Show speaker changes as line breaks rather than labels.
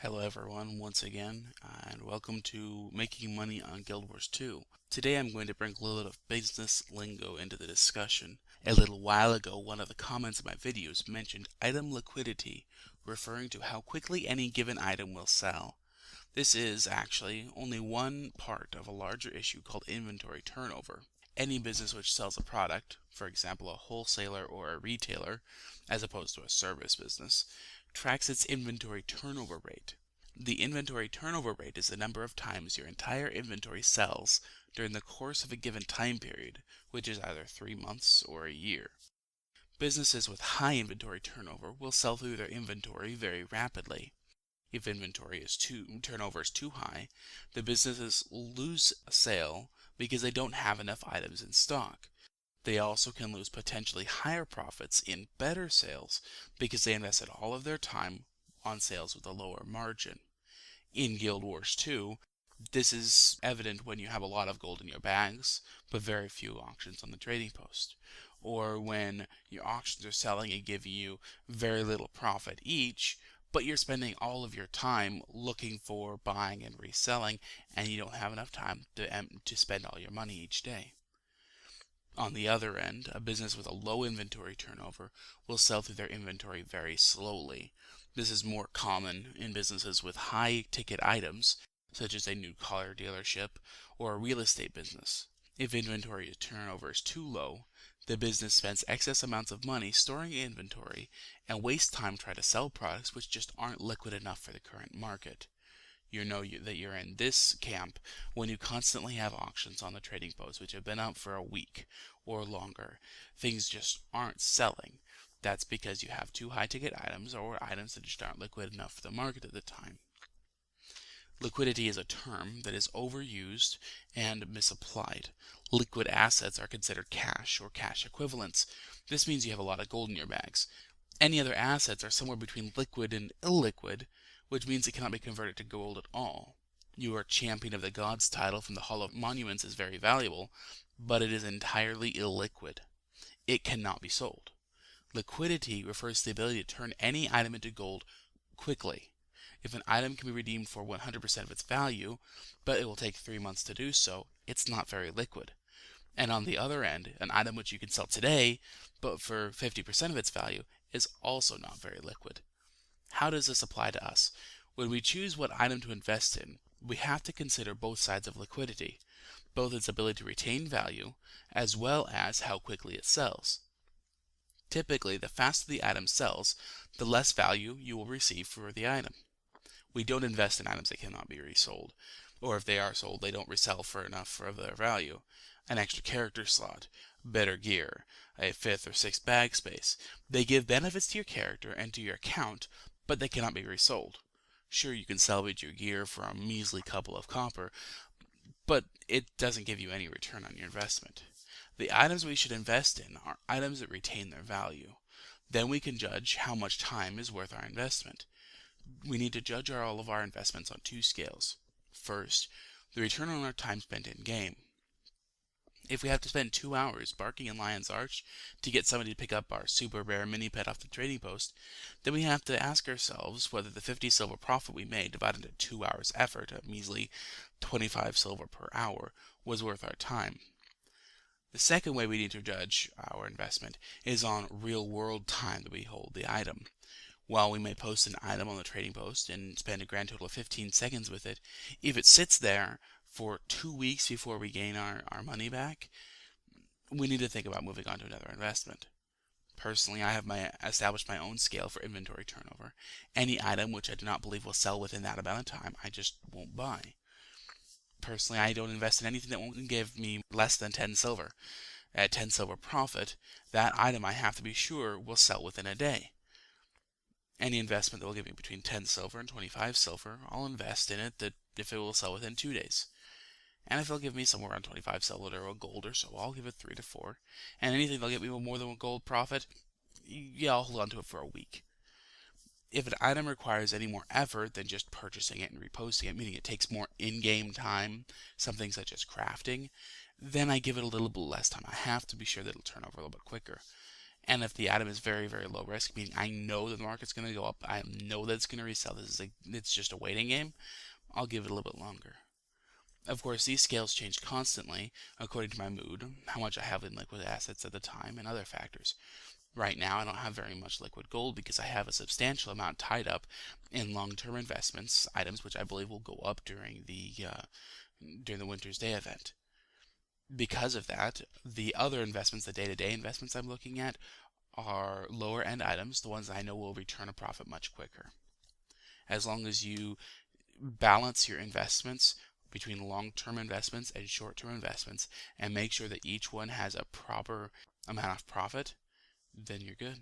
Hello everyone once again, and welcome to Making Money on Guild Wars 2. Today I'm going to bring a little bit of business lingo into the discussion. A little while ago, one of the comments in my videos mentioned item liquidity, referring to how quickly any given item will sell. This is actually only one part of a larger issue called inventory turnover. Any business which sells a product, for example a wholesaler or a retailer, as opposed to a service business, tracks its inventory turnover rate. The inventory turnover rate is the number of times your entire inventory sells during the course of a given time period, which is either 3 months or a year. Businesses with high inventory turnover will sell through their inventory very rapidly. If turnover is too high, the businesses lose a sale because they don't have enough items in stock. They also can lose potentially higher profits in better sales because they invested all of their time on sales with a lower margin. In Guild Wars 2, this is evident when you have a lot of gold in your bags, but very few auctions on the trading post. Or when your auctions are selling and giving you very little profit each, but you're spending all of your time looking for buying and reselling, and you don't have enough time to spend all your money each day. On the other end, a business with a low inventory turnover will sell through their inventory very slowly. This is more common in businesses with high ticket items, such as a new car dealership or a real estate business. If inventory turnover is too low, the business spends excess amounts of money storing inventory and wastes time trying to sell products which just aren't liquid enough for the current market. You know that you're in this camp when you constantly have auctions on the trading post which have been out for a week or longer. Things just aren't selling. That's because you have too high ticket items or items that just aren't liquid enough for the market at the time. Liquidity is a term that is overused and misapplied. Liquid assets are considered cash or cash equivalents. This means you have a lot of gold in your bags. Any other assets are somewhere between liquid and illiquid, which means it cannot be converted to gold at all. Your Champion of the Gods title from the Hall of Monuments is very valuable, but it is entirely illiquid. It cannot be sold. Liquidity refers to the ability to turn any item into gold quickly. If an item can be redeemed for 100% of its value, but it will take 3 months to do so, it's not very liquid. And on the other end, an item which you can sell today, but for 50% of its value, is also not very liquid. How does this apply to us? When we choose what item to invest in, we have to consider both sides of liquidity, both its ability to retain value, as well as how quickly it sells. Typically, the faster the item sells, the less value you will receive for the item. We don't invest in items that cannot be resold, or if they are sold, they don't resell for enough for their value. An extra character slot, better gear, a 5th or 6th bag space. They give benefits to your character and to your account, but they cannot be resold. Sure, you can salvage your gear for a measly couple of copper, but it doesn't give you any return on your investment. The items we should invest in are items that retain their value. Then we can judge how much time is worth our investment. We need to judge all of our investments on 2 scales. First, the return on our time spent in game. If we have to spend 2 hours barking in Lion's Arch to get somebody to pick up our super rare mini pet off the trading post, then we have to ask ourselves whether the 50 silver profit we made divided into 2 hours effort, a measly 25 silver per hour, was worth our time. The second way we need to judge our investment is on real-world time that we hold the item. While we may post an item on the trading post and spend a grand total of 15 seconds with it, if it sits there for 2 weeks before we gain our money back, we need to think about moving on to another investment. Personally, I have established my own scale for inventory turnover. Any item which I do not believe will sell within that amount of time, I just won't buy. Personally, I don't invest in anything that won't give me less than 10 silver. At 10 silver profit, that item I have to be sure will sell within a day. Any investment that will give me between 10 silver and 25 silver, I'll invest in it if it will sell within 2 days. And if it'll give me somewhere around 25 silver or gold or so, I'll give it 3 to 4. And anything that'll get me more than 1 gold profit, yeah, I'll hold on to it for a week. If an item requires any more effort than just purchasing it and reposting it, meaning it takes more in-game time, something such as crafting, then I give it a little bit less time. I have to be sure that it'll turn over a little bit quicker. And if the item is very, very low risk, meaning I know that the market's going to go up, I know that it's going to resell, it's just a waiting game, I'll give it a little bit longer. Of course, these scales change constantly according to my mood, how much I have in liquid assets at the time, and other factors. Right now, I don't have very much liquid gold because I have a substantial amount tied up in long-term investments, items which I believe will go up during the Winter's Day event. Because of that, the other investments, the day-to-day investments I'm looking at, are lower-end items, the ones I know will return a profit much quicker. As long as you balance your investments between long-term investments and short-term investments and make sure that each one has a proper amount of profit, then you're good.